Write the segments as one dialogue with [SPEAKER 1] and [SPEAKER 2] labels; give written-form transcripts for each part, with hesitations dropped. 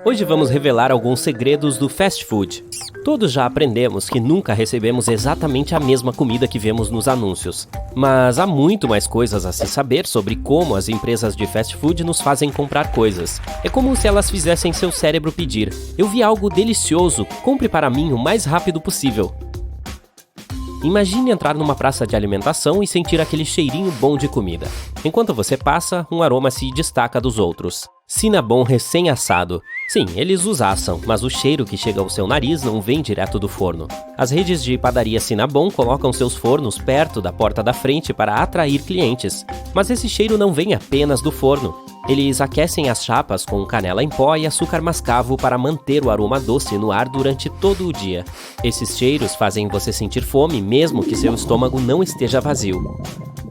[SPEAKER 1] Hoje vamos revelar alguns segredos do fast food. Todos já aprendemos que nunca recebemos exatamente a mesma comida que vemos nos anúncios. Mas há muito mais coisas a se saber sobre como as empresas de fast food nos fazem comprar coisas. É como se elas fizessem seu cérebro pedir: eu vi algo delicioso, compre para mim o mais rápido possível. Imagine entrar numa praça de alimentação e sentir aquele cheirinho bom de comida. Enquanto você passa, um aroma se destaca dos outros. Cinnabon recém-assado. Sim, eles os assam, mas o cheiro que chega ao seu nariz não vem direto do forno. As redes de padaria Cinnabon colocam seus fornos perto da porta da frente para atrair clientes. Mas esse cheiro não vem apenas do forno. Eles aquecem as chapas com canela em pó e açúcar mascavo para manter o aroma doce no ar durante todo o dia. Esses cheiros fazem você sentir fome mesmo que seu estômago não esteja vazio.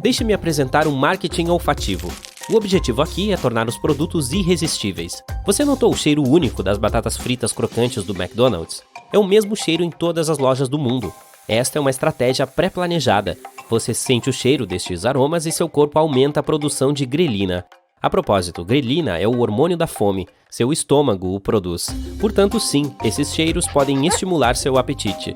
[SPEAKER 1] Deixe-me apresentar um marketing olfativo. O objetivo aqui é tornar os produtos irresistíveis. Você notou o cheiro único das batatas fritas crocantes do McDonald's? É o mesmo cheiro em todas as lojas do mundo. Esta é uma estratégia pré-planejada. Você sente o cheiro destes aromas e seu corpo aumenta a produção de grelina. A propósito, grelina é o hormônio da fome. Seu estômago o produz. Portanto, sim, esses cheiros podem estimular seu apetite.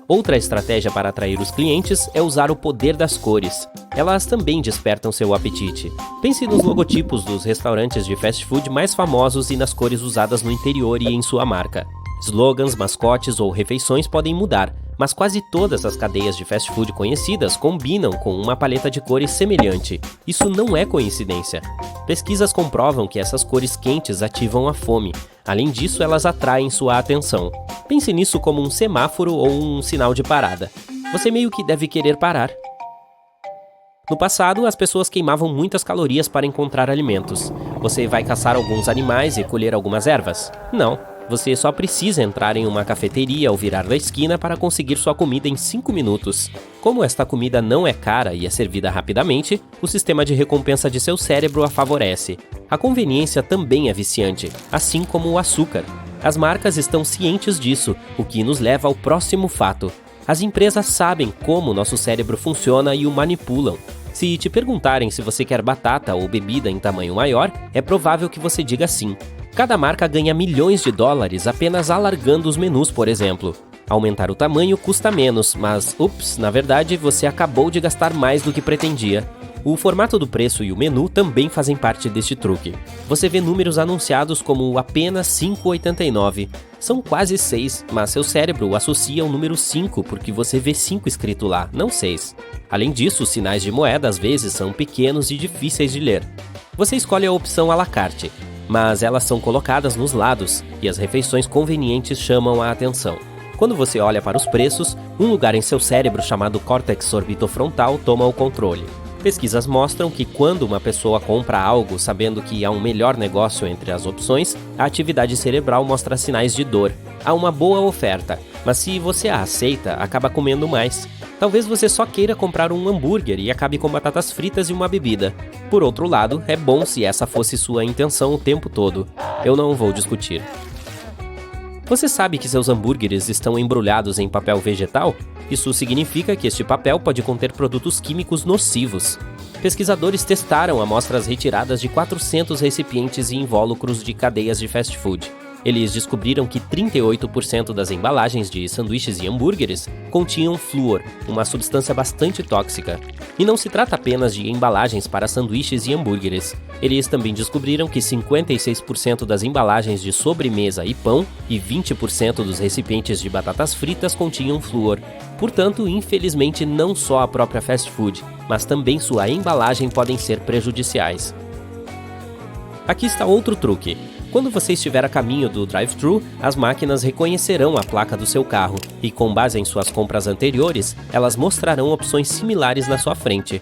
[SPEAKER 1] Outra estratégia para atrair os clientes é usar o poder das cores. Elas também despertam seu apetite. Pense nos logotipos dos restaurantes de fast food mais famosos e nas cores usadas no interior e em sua marca. Slogans, mascotes ou refeições podem mudar, mas quase todas as cadeias de fast food conhecidas combinam com uma paleta de cores semelhante. Isso não é coincidência. Pesquisas comprovam que essas cores quentes ativam a fome. Além disso, elas atraem sua atenção. Pense nisso como um semáforo ou um sinal de parada. Você meio que deve querer parar. No passado, as pessoas queimavam muitas calorias para encontrar alimentos. Você vai caçar alguns animais e colher algumas ervas? Não. Você só precisa entrar em uma cafeteria ao virar da esquina para conseguir sua comida em 5 minutos. Como esta comida não é cara e é servida rapidamente, o sistema de recompensa de seu cérebro a favorece. A conveniência também é viciante, assim como o açúcar. As marcas estão cientes disso, o que nos leva ao próximo fato. As empresas sabem como nosso cérebro funciona e o manipulam. Se te perguntarem se você quer batata ou bebida em tamanho maior, é provável que você diga sim. Cada marca ganha milhões de dólares apenas alargando os menus, por exemplo. Aumentar o tamanho custa menos, mas, na verdade, você acabou de gastar mais do que pretendia. O formato do preço e o menu também fazem parte deste truque. Você vê números anunciados como apenas R$ 5,89. São quase 6, mas seu cérebro associa o número 5 porque você vê 5 escrito lá, não 6. Além disso, os sinais de moeda às vezes são pequenos e difíceis de ler. Você escolhe a opção à la carte, mas elas são colocadas nos lados e as refeições convenientes chamam a atenção. Quando você olha para os preços, um lugar em seu cérebro chamado córtex orbitofrontal toma o controle. Pesquisas mostram que quando uma pessoa compra algo sabendo que há um melhor negócio entre as opções, a atividade cerebral mostra sinais de dor. Há uma boa oferta, mas se você a aceita, acaba comendo mais. Talvez você só queira comprar um hambúrguer e acabe com batatas fritas e uma bebida. Por outro lado, é bom se essa fosse sua intenção o tempo todo. Eu não vou discutir. Você sabe que seus hambúrgueres estão embrulhados em papel vegetal? Isso significa que este papel pode conter produtos químicos nocivos. Pesquisadores testaram amostras retiradas de 400 recipientes e invólucros de cadeias de fast food. Eles descobriram que 38% das embalagens de sanduíches e hambúrgueres continham flúor, uma substância bastante tóxica. E não se trata apenas de embalagens para sanduíches e hambúrgueres. Eles também descobriram que 56% das embalagens de sobremesa e pão e 20% dos recipientes de batatas fritas continham flúor. Portanto, infelizmente, não só a própria fast food, mas também sua embalagem podem ser prejudiciais. Aqui está outro truque. Quando você estiver a caminho do drive-thru, as máquinas reconhecerão a placa do seu carro e, com base em suas compras anteriores, elas mostrarão opções similares na sua frente.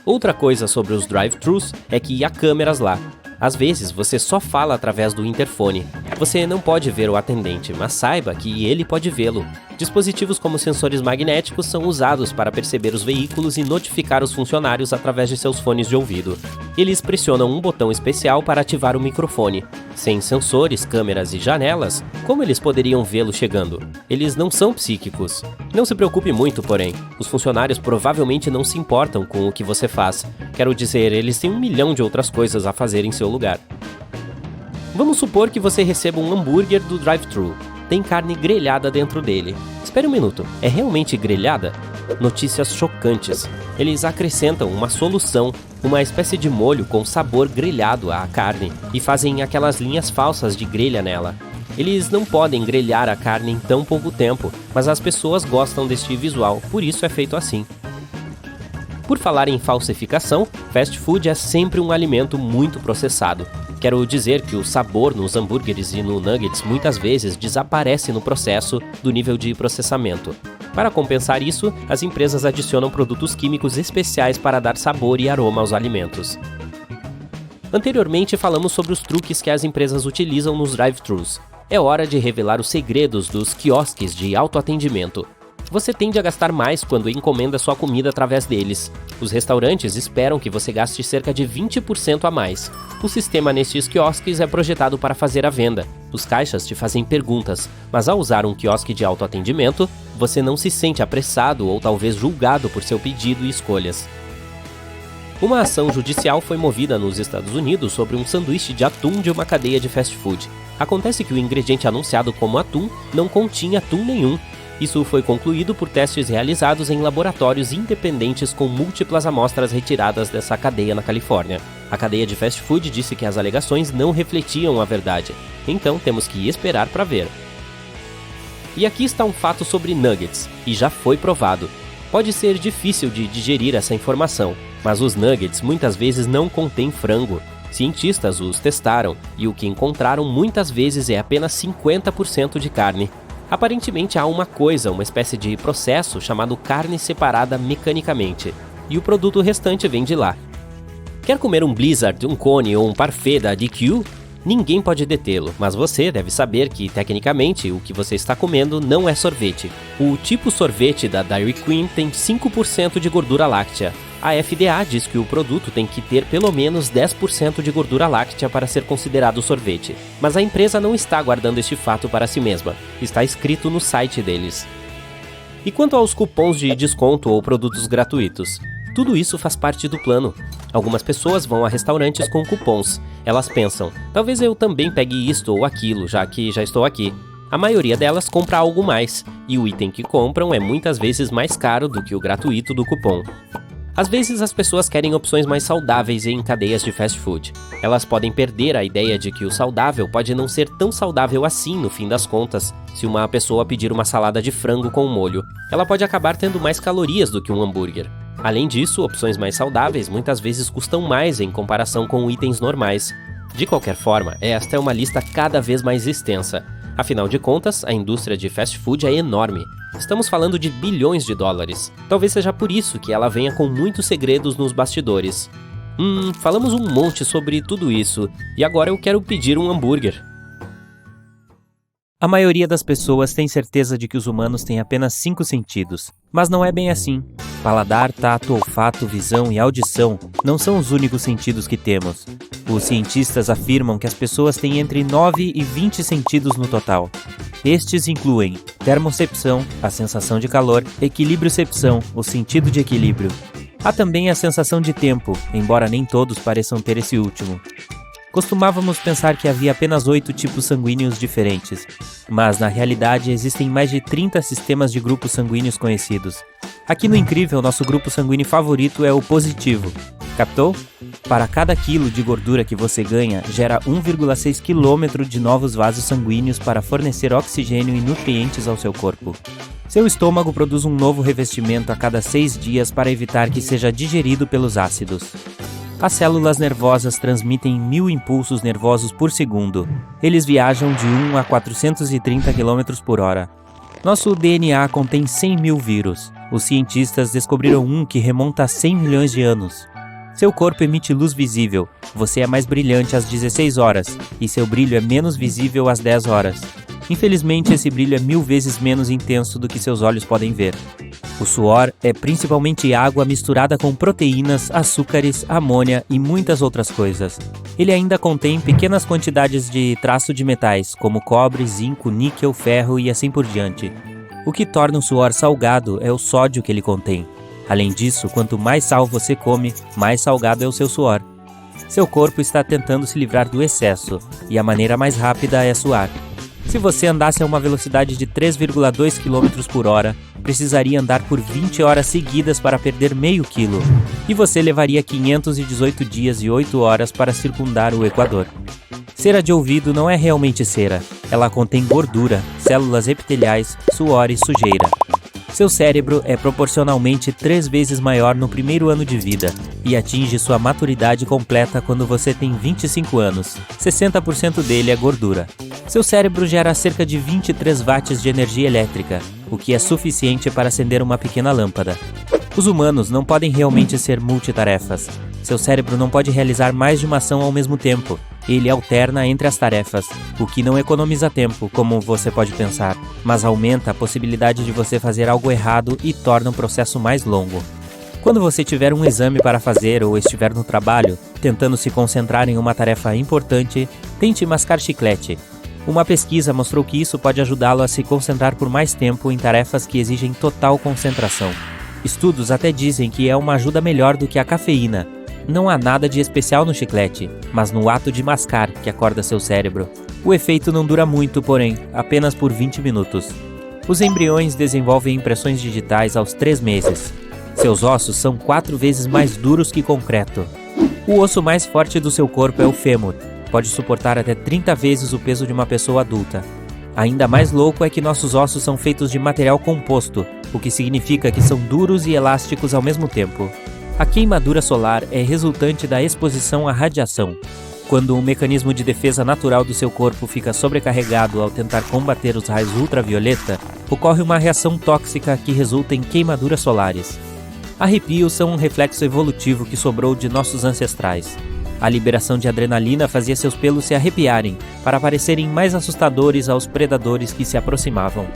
[SPEAKER 1] Outra coisa sobre os drive-thrus é que há câmeras lá. Às vezes, você só fala através do interfone. Você não pode ver o atendente, mas saiba que ele pode vê-lo. Dispositivos como sensores magnéticos são usados para perceber os veículos e notificar os funcionários através de seus fones de ouvido. Eles pressionam um botão especial para ativar o microfone. Sem sensores, câmeras e janelas, como eles poderiam vê-lo chegando? Eles não são psíquicos. Não se preocupe muito, porém. Os funcionários provavelmente não se importam com o que você faz. Quero dizer, eles têm 1 milhão de outras coisas a fazer em seu lugar. Vamos supor que você receba um hambúrguer do drive-thru. Tem carne grelhada dentro dele. Espere um minuto, é realmente grelhada? Notícias chocantes. Eles acrescentam uma solução, uma espécie de molho com sabor grelhado à carne e fazem aquelas linhas falsas de grelha nela. Eles não podem grelhar a carne em tão pouco tempo, mas as pessoas gostam deste visual, por isso é feito assim. Por falar em falsificação, fast food é sempre um alimento muito processado. Quero dizer que o sabor nos hambúrgueres e no nuggets muitas vezes desaparece no processo do nível de processamento. Para compensar isso, as empresas adicionam produtos químicos especiais para dar sabor e aroma aos alimentos. Anteriormente falamos sobre os truques que as empresas utilizam nos drive-thrus. É hora de revelar os segredos dos quiosques de autoatendimento. Você tende a gastar mais quando encomenda sua comida através deles. Os restaurantes esperam que você gaste cerca de 20% a mais. O sistema nestes quiosques é projetado para fazer a venda. Os caixas te fazem perguntas, mas ao usar um quiosque de autoatendimento, você não se sente apressado ou talvez julgado por seu pedido e escolhas. Uma ação judicial foi movida nos Estados Unidos sobre um sanduíche de atum de uma cadeia de fast food. Acontece que o ingrediente anunciado como atum não continha atum nenhum. Isso foi concluído por testes realizados em laboratórios independentes com múltiplas amostras retiradas dessa cadeia na Califórnia. A cadeia de fast food disse que as alegações não refletiam a verdade. Então temos que esperar para ver. E aqui está um fato sobre nuggets, e já foi provado. Pode ser difícil de digerir essa informação, mas os nuggets muitas vezes não contêm frango. Cientistas os testaram, e o que encontraram muitas vezes é apenas 50% de carne. Aparentemente há uma espécie de processo chamado carne separada mecanicamente, e o produto restante vem de lá. Quer comer um Blizzard, um cone ou um parfait da DQ? Ninguém pode detê-lo, mas você deve saber que, tecnicamente, o que você está comendo não é sorvete. O tipo sorvete da Dairy Queen tem 5% de gordura láctea. A FDA diz que o produto tem que ter pelo menos 10% de gordura láctea para ser considerado sorvete. Mas a empresa não está guardando este fato para si mesma. Está escrito no site deles. E quanto aos cupons de desconto ou produtos gratuitos? Tudo isso faz parte do plano. Algumas pessoas vão a restaurantes com cupons. Elas pensam, talvez eu também pegue isto ou aquilo, já que já estou aqui. A maioria delas compra algo mais, e o item que compram é muitas vezes mais caro do que o gratuito do cupom. Às vezes as pessoas querem opções mais saudáveis em cadeias de fast food. Elas podem perder a ideia de que o saudável pode não ser tão saudável assim no fim das contas. Se uma pessoa pedir uma salada de frango com molho, ela pode acabar tendo mais calorias do que um hambúrguer. Além disso, opções mais saudáveis muitas vezes custam mais em comparação com itens normais. De qualquer forma, esta é uma lista cada vez mais extensa. Afinal de contas, a indústria de fast food é enorme. Estamos falando de bilhões de dólares. Talvez seja por isso que ela venha com muitos segredos nos bastidores. Falamos um monte sobre tudo isso, e agora eu quero pedir um hambúrguer.
[SPEAKER 2] A maioria das pessoas tem certeza de que os humanos têm apenas 5 sentidos, mas não é bem assim. Paladar, tato, olfato, visão e audição não são os únicos sentidos que temos. Os cientistas afirmam que as pessoas têm entre 9 e 20 sentidos no total. Estes incluem termocepção, a sensação de calor, equilibriocepção, o sentido de equilíbrio. Há também a sensação de tempo, embora nem todos pareçam ter esse último. Costumávamos pensar que havia apenas 8 tipos sanguíneos diferentes, mas na realidade existem mais de 30 sistemas de grupos sanguíneos conhecidos. Aqui no Incrível, nosso grupo sanguíneo favorito é o positivo. Captou? Para cada quilo de gordura que você ganha, gera 1,6 km de novos vasos sanguíneos para fornecer oxigênio e nutrientes ao seu corpo. Seu estômago produz um novo revestimento a cada 6 dias para evitar que seja digerido pelos ácidos. As células nervosas transmitem 1000 impulsos nervosos por segundo. Eles viajam de 1 a 430 km por hora. Nosso DNA contém 100 mil vírus. Os cientistas descobriram um que remonta a 100 milhões de anos. Seu corpo emite luz visível. Você é mais brilhante às 16 horas, e seu brilho é menos visível às 10 horas. Infelizmente, esse brilho é 1000 vezes menos intenso do que seus olhos podem ver. O suor é principalmente água misturada com proteínas, açúcares, amônia e muitas outras coisas. Ele ainda contém pequenas quantidades de traço de metais, como cobre, zinco, níquel, ferro e assim por diante. O que torna o suor salgado é o sódio que ele contém. Além disso, quanto mais sal você come, mais salgado é o seu suor. Seu corpo está tentando se livrar do excesso, e a maneira mais rápida é suar. Se você andasse a uma velocidade de 3,2 km por hora, precisaria andar por 20 horas seguidas para perder meio quilo, e você levaria 518 dias e 8 horas para circundar o Equador. Cera de ouvido não é realmente cera, ela contém gordura, células epiteliais, suor e sujeira. Seu cérebro é proporcionalmente 3 vezes maior no primeiro ano de vida e atinge sua maturidade completa quando você tem 25 anos. 60% dele é gordura. Seu cérebro gera cerca de 23 watts de energia elétrica, o que é suficiente para acender uma pequena lâmpada. Os humanos não podem realmente ser multitarefas. Seu cérebro não pode realizar mais de uma ação ao mesmo tempo. Ele alterna entre as tarefas, o que não economiza tempo, como você pode pensar, mas aumenta a possibilidade de você fazer algo errado e torna o processo mais longo. Quando você tiver um exame para fazer ou estiver no trabalho, tentando se concentrar em uma tarefa importante, tente mascar chiclete. Uma pesquisa mostrou que isso pode ajudá-lo a se concentrar por mais tempo em tarefas que exigem total concentração. Estudos até dizem que é uma ajuda melhor do que a cafeína. Não há nada de especial no chiclete, mas no ato de mascar que acorda seu cérebro. O efeito não dura muito, porém, apenas por 20 minutos. Os embriões desenvolvem impressões digitais aos 3 meses. Seus ossos são 4 vezes mais duros que concreto. O osso mais forte do seu corpo é o fêmur. Pode suportar até 30 vezes o peso de uma pessoa adulta. Ainda mais louco é que nossos ossos são feitos de material composto, o que significa que são duros e elásticos ao mesmo tempo. A queimadura solar é resultante da exposição à radiação. Quando um mecanismo de defesa natural do seu corpo fica sobrecarregado ao tentar combater os raios ultravioleta, ocorre uma reação tóxica que resulta em queimaduras solares. Arrepios são um reflexo evolutivo que sobrou de nossos ancestrais. A liberação de adrenalina fazia seus pelos se arrepiarem, para parecerem mais assustadores aos predadores que se aproximavam.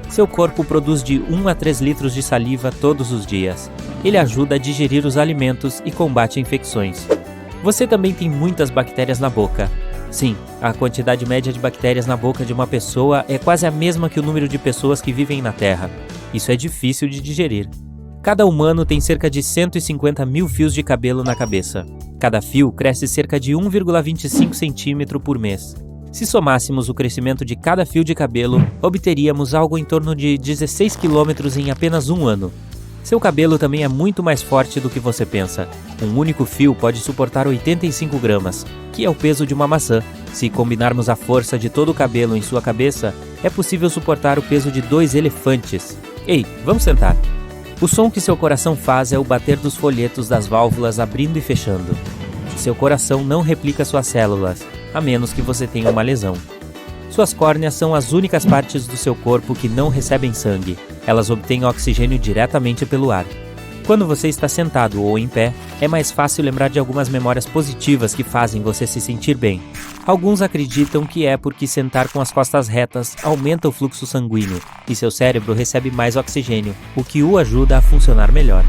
[SPEAKER 2] Seu corpo produz de 1 a 3 litros de saliva todos os dias. Ele ajuda a digerir os alimentos e combate infecções. Você também tem muitas bactérias na boca. Sim, a quantidade média de bactérias na boca de uma pessoa é quase a mesma que o número de pessoas que vivem na Terra. Isso é difícil de digerir. Cada humano tem cerca de 150 mil fios de cabelo na cabeça. Cada fio cresce cerca de 1,25 centímetro por mês. Se somássemos o crescimento de cada fio de cabelo, obteríamos algo em torno de 16 quilômetros em apenas um ano. Seu cabelo também é muito mais forte do que você pensa. Um único fio pode suportar 85 gramas, que é o peso de uma maçã. Se combinarmos a força de todo o cabelo em sua cabeça, é possível suportar o peso de 2 elefantes. Ei, vamos sentar. O som que seu coração faz é o bater dos folhetos das válvulas abrindo e fechando. Seu coração não replica suas células, a menos que você tenha uma lesão. Suas córneas são as únicas partes do seu corpo que não recebem sangue. Elas obtêm oxigênio diretamente pelo ar. Quando você está sentado ou em pé, é mais fácil lembrar de algumas memórias positivas que fazem você se sentir bem. Alguns acreditam que é porque sentar com as costas retas aumenta o fluxo sanguíneo e seu cérebro recebe mais oxigênio, o que o ajuda a funcionar melhor.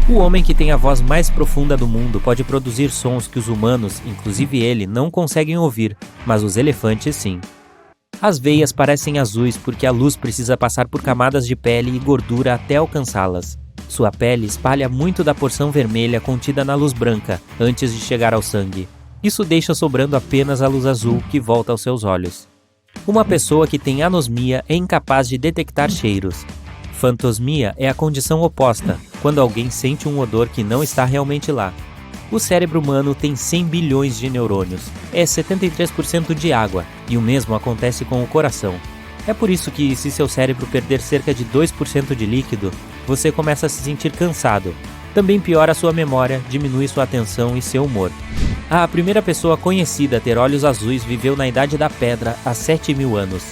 [SPEAKER 2] O homem que tem a voz mais profunda do mundo pode produzir sons que os humanos, inclusive ele, não conseguem ouvir, mas os elefantes sim. As veias parecem azuis porque a luz precisa passar por camadas de pele e gordura até alcançá-las. Sua pele espalha muito da porção vermelha contida na luz branca, antes de chegar ao sangue. Isso deixa sobrando apenas a luz azul que volta aos seus olhos. Uma pessoa que tem anosmia é incapaz de detectar cheiros. Fantosmia é a condição oposta, quando alguém sente um odor que não está realmente lá. O cérebro humano tem 100 bilhões de neurônios. É 73% de água, e o mesmo acontece com o coração. É por isso que, se seu cérebro perder cerca de 2% de líquido, você começa a se sentir cansado. Também piora sua memória, diminui sua atenção e seu humor. A primeira pessoa conhecida a ter olhos azuis viveu na Idade da Pedra há 7.000 anos.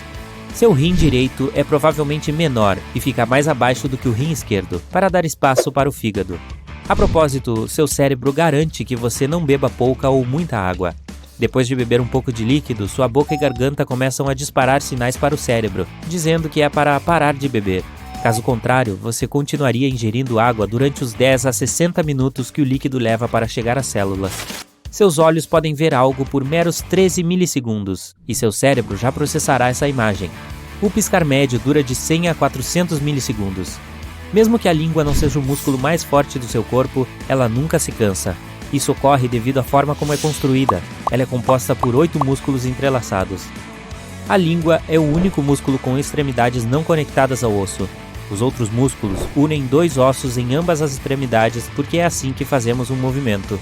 [SPEAKER 2] Seu rim direito é provavelmente menor e fica mais abaixo do que o rim esquerdo, para dar espaço para o fígado. A propósito, seu cérebro garante que você não beba pouca ou muita água. Depois de beber um pouco de líquido, sua boca e garganta começam a disparar sinais para o cérebro, dizendo que é para parar de beber. Caso contrário, você continuaria ingerindo água durante os 10 a 60 minutos que o líquido leva para chegar às células. Seus olhos podem ver algo por meros 13 milissegundos, e seu cérebro já processará essa imagem. O piscar médio dura de 100 a 400 milissegundos. Mesmo que a língua não seja o músculo mais forte do seu corpo, ela nunca se cansa. Isso ocorre devido à forma como é construída. Ela é composta por 8 músculos entrelaçados. A língua é o único músculo com extremidades não conectadas ao osso. Os outros músculos unem 2 ossos em ambas as extremidades porque é assim que fazemos um movimento.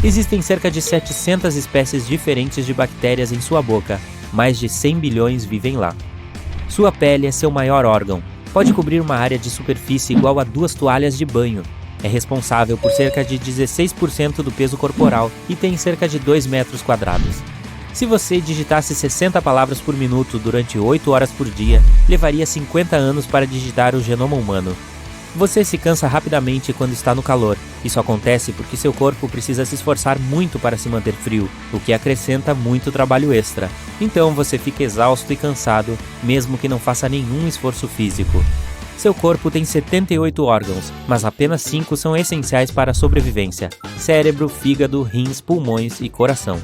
[SPEAKER 2] Existem cerca de 700 espécies diferentes de bactérias em sua boca. Mais de 100 bilhões vivem lá. Sua pele é seu maior órgão. Pode cobrir uma área de superfície igual a 2 toalhas de banho. É responsável por cerca de 16% do peso corporal e tem cerca de 2 metros quadrados. Se você digitasse 60 palavras por minuto durante 8 horas por dia, levaria 50 anos para digitar o genoma humano. Você se cansa rapidamente quando está no calor. Isso acontece porque seu corpo precisa se esforçar muito para se manter frio, o que acrescenta muito trabalho extra. Então você fica exausto e cansado, mesmo que não faça nenhum esforço físico. Seu corpo tem 78 órgãos, mas apenas 5 são essenciais para a sobrevivência: cérebro, fígado, rins, pulmões e coração.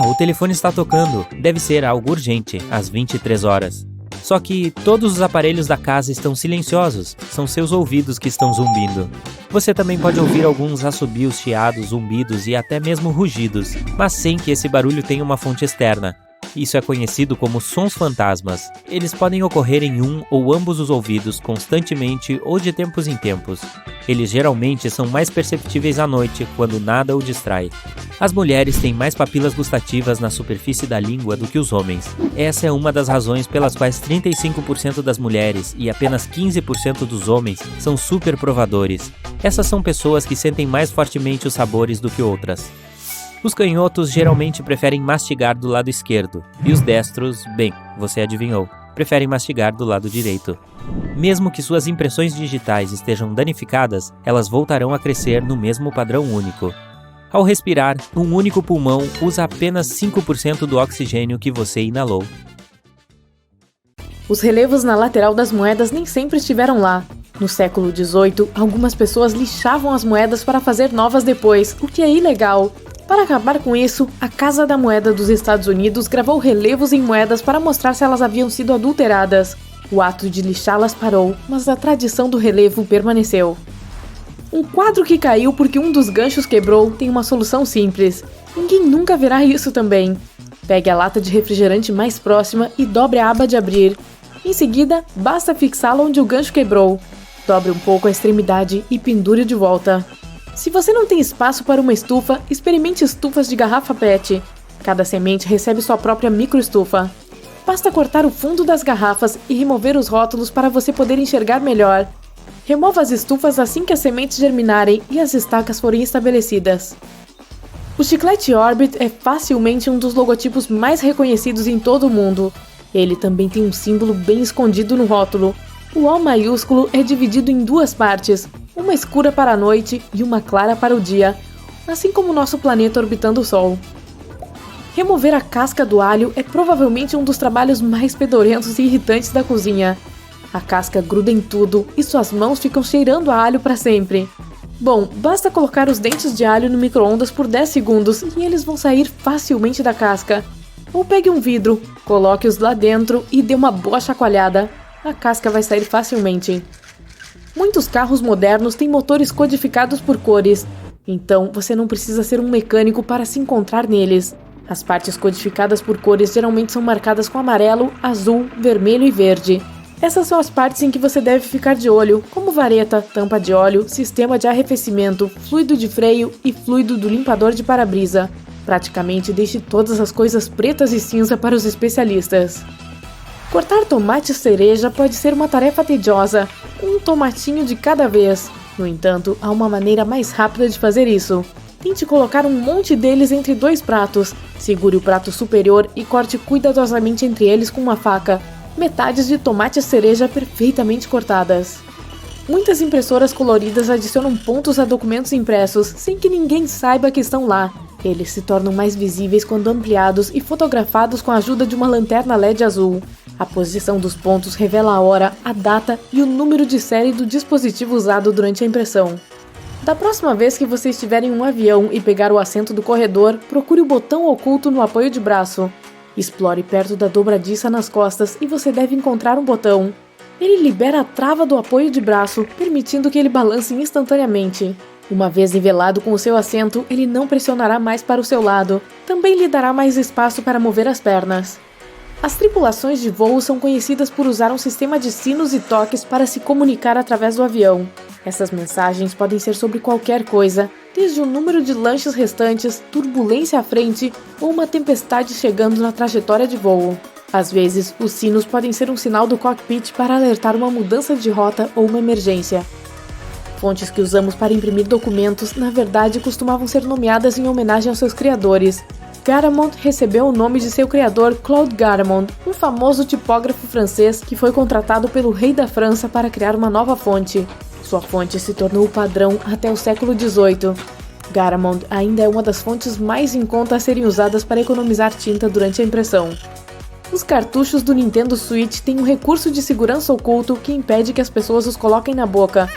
[SPEAKER 2] O telefone está tocando. Deve ser algo urgente, às 23 horas. Só que todos os aparelhos da casa estão silenciosos, são seus ouvidos que estão zumbindo. Você também pode ouvir alguns assobios, chiados, zumbidos e até mesmo rugidos, mas sem que esse barulho tenha uma fonte externa. Isso é conhecido como sons fantasmas. Eles podem ocorrer em um ou ambos os ouvidos constantemente ou de tempos em tempos. Eles geralmente são mais perceptíveis à noite, quando nada o distrai. As mulheres têm mais papilas gustativas na superfície da língua do que os homens. Essa é uma das razões pelas quais 35% das mulheres e apenas 15% dos homens são super provadores. Essas são pessoas que sentem mais fortemente os sabores do que outras. Os canhotos geralmente preferem mastigar do lado esquerdo, e os destros, bem, você adivinhou, preferem mastigar do lado direito. Mesmo que suas impressões digitais estejam danificadas, elas voltarão a crescer no mesmo padrão único. Ao respirar, um único pulmão usa apenas 5% do oxigênio que você inalou.
[SPEAKER 3] Os relevos na lateral das moedas nem sempre estiveram lá. No século XVIII, algumas pessoas lixavam as moedas para fazer novas depois, o que é ilegal. Para acabar com isso, a Casa da Moeda dos Estados Unidos gravou relevos em moedas para mostrar se elas haviam sido adulteradas. O ato de lixá-las parou, mas a tradição do relevo permaneceu. Um quadro que caiu porque um dos ganchos quebrou tem uma solução simples. Ninguém nunca verá isso também. Pegue a lata de refrigerante mais próxima e dobre a aba de abrir. Em seguida, basta fixá-la onde o gancho quebrou. Dobre um pouco a extremidade e pendure de volta. Se você não tem espaço para uma estufa, experimente estufas de garrafa PET. Cada semente recebe sua própria microestufa. Basta cortar o fundo das garrafas e remover os rótulos para você poder enxergar melhor. Remova as estufas assim que as sementes germinarem e as estacas forem estabelecidas. O chiclete Orbit é facilmente um dos logotipos mais reconhecidos em todo o mundo. Ele também tem um símbolo bem escondido no rótulo. O O maiúsculo é dividido em 2 partes, uma escura para a noite e uma clara para o dia, assim como nosso planeta orbitando o Sol. Remover a casca do alho é provavelmente um dos trabalhos mais pedorentos e irritantes da cozinha. A casca gruda em tudo e suas mãos ficam cheirando a alho para sempre. Bom, basta colocar os dentes de alho no micro-ondas por 10 segundos e eles vão sair facilmente da casca. Ou pegue um vidro, coloque-os lá dentro e dê uma boa chacoalhada. A casca vai sair facilmente. Muitos carros modernos têm motores codificados por cores, então você não precisa ser um mecânico para se encontrar neles. As partes codificadas por cores geralmente são marcadas com amarelo, azul, vermelho e verde. Essas são as partes em que você deve ficar de olho, como vareta, tampa de óleo, sistema de arrefecimento, fluido de freio e fluido do limpador de para-brisa. Praticamente deixe todas as coisas pretas e cinza para os especialistas. Cortar tomate cereja pode ser uma tarefa tediosa, um tomatinho de cada vez. No entanto, há uma maneira mais rápida de fazer isso. Tente colocar um monte deles entre 2 pratos. Segure o prato superior e corte cuidadosamente entre eles com uma faca. Metades de tomate cereja perfeitamente cortadas. Muitas impressoras coloridas adicionam pontos a documentos impressos sem que ninguém saiba que estão lá. Eles se tornam mais visíveis quando ampliados e fotografados com a ajuda de uma lanterna LED azul. A posição dos pontos revela a hora, a data e o número de série do dispositivo usado durante a impressão. Da próxima vez que você estiver em um avião e pegar o assento do corredor, procure o botão oculto no apoio de braço. Explore perto da dobradiça nas costas e você deve encontrar um botão. Ele libera a trava do apoio de braço, permitindo que ele balance instantaneamente. Uma vez nivelado com o seu assento, ele não pressionará mais para o seu lado. Também lhe dará mais espaço para mover as pernas. As tripulações de voo são conhecidas por usar um sistema de sinos e toques para se comunicar através do avião. Essas mensagens podem ser sobre qualquer coisa, desde o número de lanches restantes, turbulência à frente ou uma tempestade chegando na trajetória de voo. Às vezes, os sinos podem ser um sinal do cockpit para alertar uma mudança de rota ou uma emergência. Fontes que usamos para imprimir documentos, na verdade, costumavam ser nomeadas em homenagem aos seus criadores. Garamond recebeu o nome de seu criador Claude Garamond, um famoso tipógrafo francês que foi contratado pelo rei da França para criar uma nova fonte. Sua fonte se tornou o padrão até o século XVIII. Garamond ainda é uma das fontes mais em conta a serem usadas para economizar tinta durante a impressão. Os cartuchos do Nintendo Switch têm um recurso de segurança oculto que impede que as pessoas os coloquem na boca.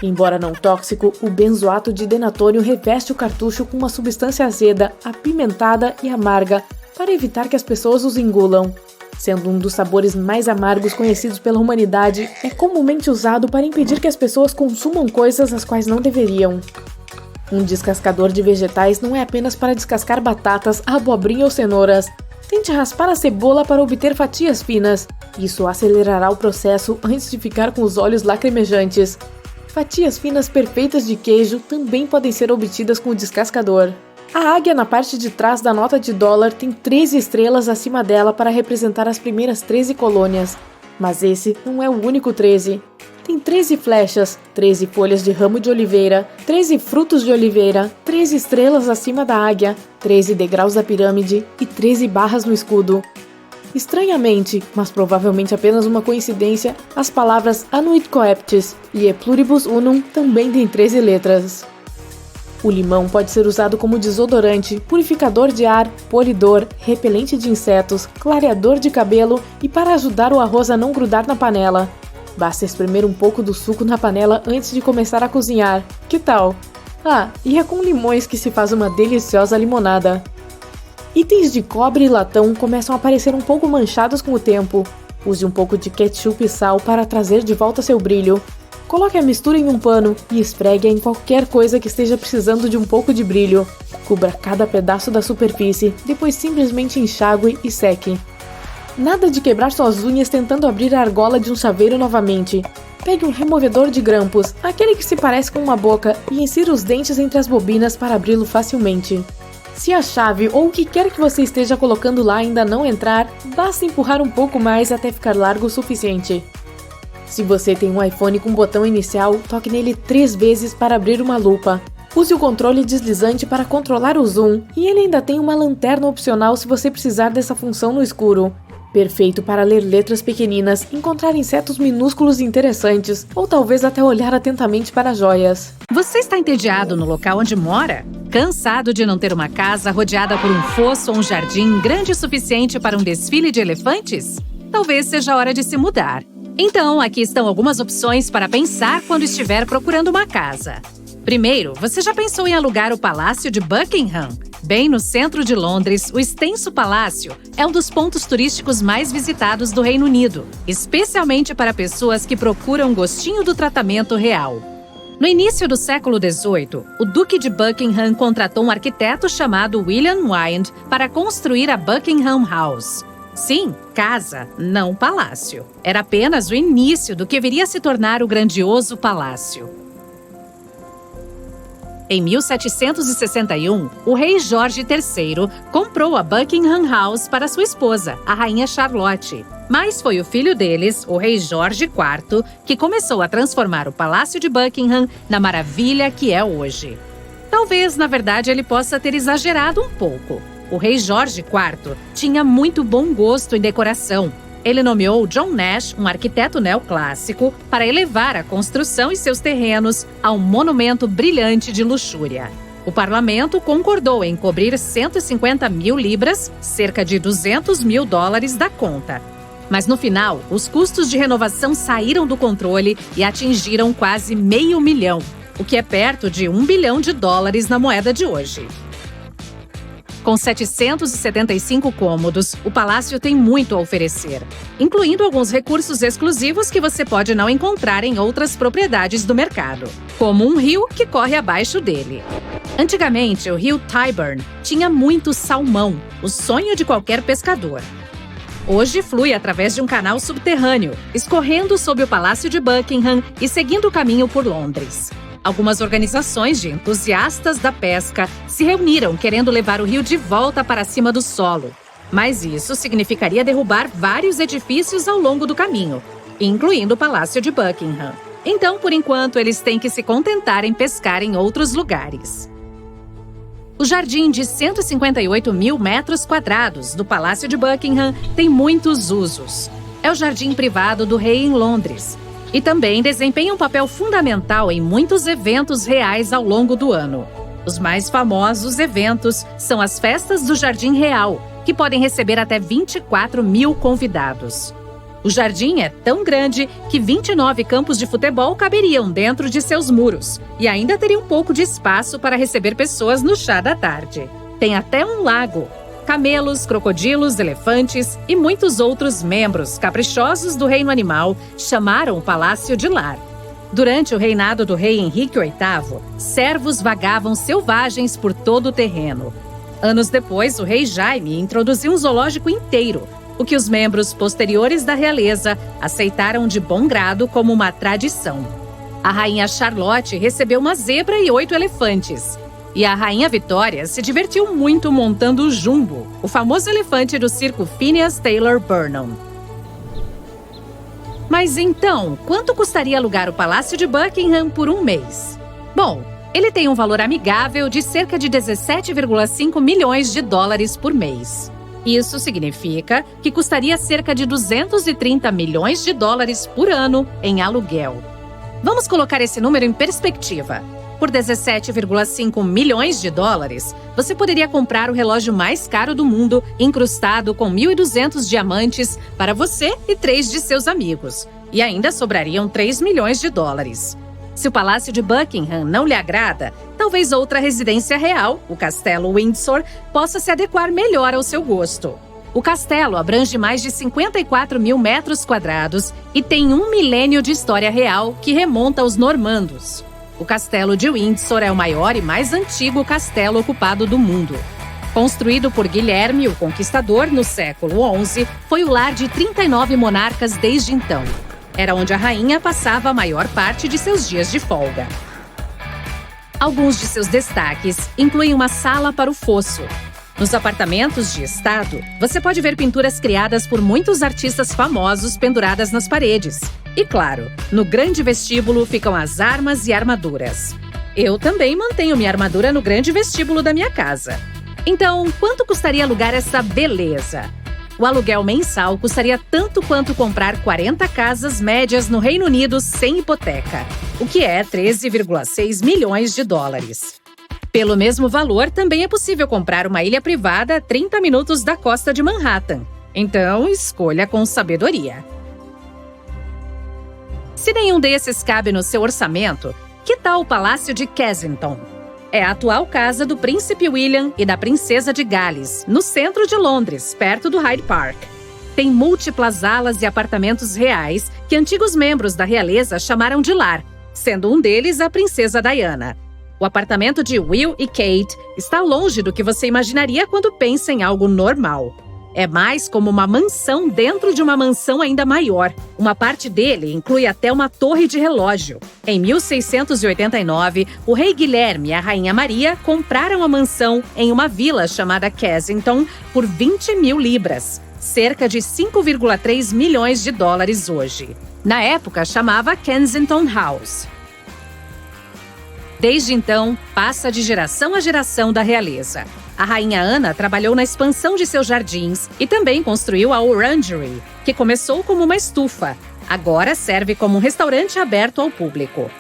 [SPEAKER 3] Embora não tóxico, o benzoato de denatônio reveste o cartucho com uma substância azeda, apimentada e amarga para evitar que as pessoas os engulam. Sendo um dos sabores mais amargos conhecidos pela humanidade, é comumente usado para impedir que as pessoas consumam coisas as quais não deveriam. Um descascador de vegetais não é apenas para descascar batatas, abobrinha ou cenouras. Tente raspar a cebola para obter fatias finas. Isso acelerará o processo antes de ficar com os olhos lacrimejantes. Fatias finas perfeitas de queijo também podem ser obtidas com o descascador. A águia na parte de trás da nota de dólar tem 13 estrelas acima dela para representar as primeiras 13 colônias. Mas esse não é o único 13. Tem 13 flechas, 13 folhas de ramo de oliveira, 13 frutos de oliveira, 13 estrelas acima da águia, 13 degraus da pirâmide e 13 barras no escudo. Estranhamente, mas provavelmente apenas uma coincidência, as palavras Annuit Coeptis e E Pluribus Unum também têm 13 letras. O limão pode ser usado como desodorante, purificador de ar, polidor, repelente de insetos, clareador de cabelo e para ajudar o arroz a não grudar na panela. Basta espremer um pouco do suco na panela antes de começar a cozinhar. Que tal? Ah, e é com limões que se faz uma deliciosa limonada. Itens de cobre e latão começam a aparecer um pouco manchados com o tempo. Use um pouco de ketchup e sal para trazer de volta seu brilho. Coloque a mistura em um pano e esfregue-a em qualquer coisa que esteja precisando de um pouco de brilho. Cubra cada pedaço da superfície, depois simplesmente enxague e seque. Nada de quebrar suas unhas tentando abrir a argola de um chaveiro novamente. Pegue um removedor de grampos, aquele que se parece com uma boca, e insira os dentes entre as bobinas para abri-lo facilmente. Se a chave ou o que quer que você esteja colocando lá ainda não entrar, basta empurrar um pouco mais até ficar largo o suficiente. Se você tem um iPhone com botão inicial, toque nele 3 vezes para abrir uma lupa. Use o controle deslizante para controlar o zoom, e ele ainda tem uma lanterna opcional se você precisar dessa função no escuro. Perfeito para ler letras pequeninas, encontrar insetos minúsculos e interessantes, ou talvez até olhar atentamente para joias.
[SPEAKER 4] Você está entediado no local onde mora? Cansado de não ter uma casa rodeada por um fosso ou um jardim grande o suficiente para um desfile de elefantes? Talvez seja a hora de se mudar. Então, aqui estão algumas opções para pensar quando estiver procurando uma casa. Primeiro, você já pensou em alugar o Palácio de Buckingham? Bem no centro de Londres, o extenso palácio é um dos pontos turísticos mais visitados do Reino Unido, especialmente para pessoas que procuram um gostinho do tratamento real. No início do século XVIII, o Duque de Buckingham contratou um arquiteto chamado William Wynd para construir a Buckingham House. Sim, casa, não palácio. Era apenas o início do que viria a se tornar o grandioso palácio. Em 1761, o rei Jorge III comprou a Buckingham House para sua esposa, a rainha Charlotte. Mas foi o filho deles, o rei Jorge IV, que começou a transformar o Palácio de Buckingham na maravilha que é hoje. Talvez, na verdade, ele possa ter exagerado um pouco. O rei Jorge IV tinha muito bom gosto em decoração. Ele nomeou John Nash, um arquiteto neoclássico, para elevar a construção e seus terrenos a um monumento brilhante de luxúria. O parlamento concordou em cobrir 150 mil libras, cerca de 200 mil dólares da conta. Mas no final, os custos de renovação saíram do controle e atingiram quase $500 mil, o que é perto de $1 bilhão na moeda de hoje. Com 775 cômodos, o palácio tem muito a oferecer, incluindo alguns recursos exclusivos que você pode não encontrar em outras propriedades do mercado, como um rio que corre abaixo dele. Antigamente, o rio Tyburn tinha muito salmão, o sonho de qualquer pescador. Hoje flui através de um canal subterrâneo, escorrendo sob o Palácio de Buckingham e seguindo o caminho por Londres. Algumas organizações de entusiastas da pesca se reuniram querendo levar o rio de volta para cima do solo. Mas isso significaria derrubar vários edifícios ao longo do caminho, incluindo o Palácio de Buckingham. Então, por enquanto, eles têm que se contentar em pescar em outros lugares. O jardim de 158 mil metros quadrados do Palácio de Buckingham tem muitos usos. É o jardim privado do rei em Londres e também desempenha um papel fundamental em muitos eventos reais ao longo do ano. Os mais famosos eventos são as festas do Jardim Real, que podem receber até 24 mil convidados. O jardim é tão grande que 29 campos de futebol caberiam dentro de seus muros e ainda teria um pouco de espaço para receber pessoas no chá da tarde. Tem até um lago. Camelos, crocodilos, elefantes e muitos outros membros caprichosos do reino animal chamaram o palácio de lar. Durante o reinado do rei Henrique VIII, cervos vagavam selvagens por todo o terreno. Anos depois, o rei Jaime introduziu um zoológico inteiro, o que os membros posteriores da realeza aceitaram de bom grado como uma tradição. A rainha Charlotte recebeu uma zebra e 8 elefantes. E a rainha Vitória se divertiu muito montando o Jumbo, o famoso elefante do circo Phineas Taylor Burnham. Mas então, quanto custaria alugar o Palácio de Buckingham por um mês? Bom, ele tem um valor amigável de cerca de 17,5 milhões de dólares por mês. Isso significa que custaria cerca de 230 milhões de dólares por ano em aluguel. Vamos colocar esse número em perspectiva. Por 17,5 milhões de dólares, você poderia comprar o relógio mais caro do mundo, incrustado com 1.200 diamantes para você e 3 de seus amigos. E ainda sobrariam 3 milhões de dólares. Se o Palácio de Buckingham não lhe agrada, talvez outra residência real, o Castelo Windsor, possa se adequar melhor ao seu gosto. O castelo abrange mais de 54 mil metros quadrados e tem 1 milênio de história real que remonta aos normandos. O Castelo de Windsor é o maior e mais antigo castelo ocupado do mundo. Construído por Guilherme, o Conquistador, no século XI, foi o lar de 39 monarcas desde então. Era onde a rainha passava a maior parte de seus dias de folga. Alguns de seus destaques incluem uma sala para o fosso. Nos apartamentos de estado, você pode ver pinturas criadas por muitos artistas famosos penduradas nas paredes. E claro, no grande vestíbulo ficam as armas e armaduras. Eu também mantenho minha armadura no grande vestíbulo da minha casa. Então, quanto custaria alugar essa beleza? O aluguel mensal custaria tanto quanto comprar 40 casas médias no Reino Unido sem hipoteca, o que é 13,6 milhões de dólares. Pelo mesmo valor, também é possível comprar uma ilha privada a 30 minutos da costa de Manhattan. Então, escolha com sabedoria. Se nenhum desses cabe no seu orçamento, que tal o Palácio de Kensington? É a atual casa do Príncipe William e da Princesa de Gales, no centro de Londres, perto do Hyde Park. Tem múltiplas alas e apartamentos reais que antigos membros da realeza chamaram de lar, sendo um deles a Princesa Diana. O apartamento de Will e Kate está longe do que você imaginaria quando pensa em algo normal. É mais como uma mansão dentro de uma mansão ainda maior. Uma parte dele inclui até uma torre de relógio. Em 1689, o rei Guilherme e a rainha Maria compraram a mansão em uma vila chamada Kensington por 20 mil libras, cerca de 5,3 milhões de dólares hoje. Na época, chamava Kensington House. Desde então, passa de geração a geração da realeza. A rainha Ana trabalhou na expansão de seus jardins e também construiu a Orangery, que começou como uma estufa. Agora serve como um restaurante aberto ao público.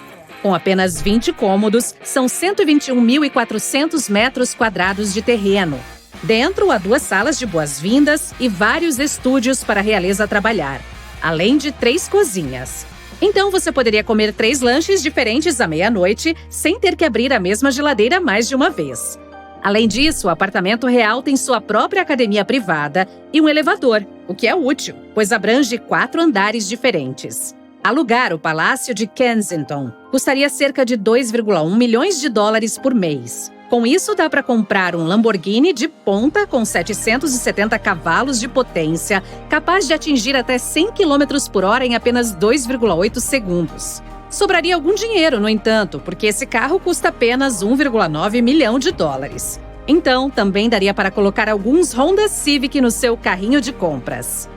[SPEAKER 4] Com apenas 20 cômodos, são 121.400 metros quadrados de terreno. Dentro há 2 salas de boas-vindas e vários estúdios para a realeza trabalhar, além de 3 cozinhas. Então você poderia comer 3 lanches diferentes à meia-noite sem ter que abrir a mesma geladeira mais de uma vez. Além disso, o apartamento real tem sua própria academia privada e um elevador, o que é útil, pois abrange 4 andares diferentes. Alugar o Palácio de Kensington custaria cerca de 2,1 milhões de dólares por mês. Com isso, dá para comprar um Lamborghini de ponta com 770 cavalos de potência, capaz de atingir até 100 km por hora em apenas 2,8 segundos. Sobraria algum dinheiro, no entanto, porque esse carro custa apenas 1,9 milhão de dólares. Então, também daria para colocar alguns Honda Civic no seu carrinho de compras.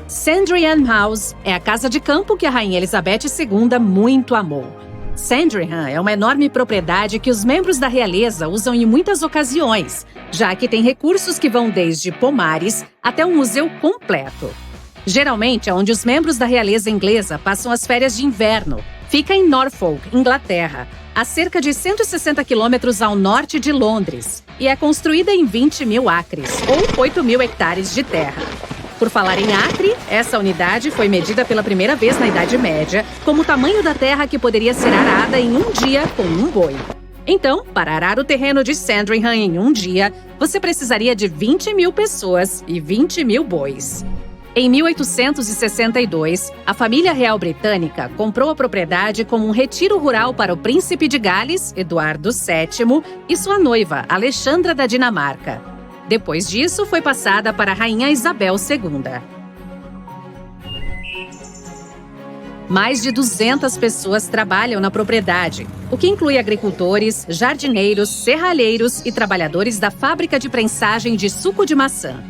[SPEAKER 4] Sandringham House é a casa de campo que a Rainha Elizabeth II muito amou. Sandringham é uma enorme propriedade que os membros da realeza usam em muitas ocasiões, já que tem recursos que vão desde pomares até um museu completo. Geralmente é onde os membros da realeza inglesa passam as férias de inverno. Fica em Norfolk, Inglaterra, a cerca de 160 quilômetros ao norte de Londres, e é construída em 20 mil acres, ou 8 mil hectares de terra. Por falar em acre, essa unidade foi medida pela primeira vez na Idade Média como o tamanho da terra que poderia ser arada em um dia com um boi. Então, para arar o terreno de Sandringham em um dia, você precisaria de 20 mil pessoas e 20 mil bois. Em 1862, a família real britânica comprou a propriedade como um retiro rural para o príncipe de Gales, Eduardo VII, e sua noiva, Alexandra da Dinamarca. Depois disso, foi passada para a Rainha Isabel II. Mais de 200 pessoas trabalham na propriedade, o que inclui agricultores, jardineiros, serralheiros e trabalhadores da fábrica de prensagem de suco de maçã.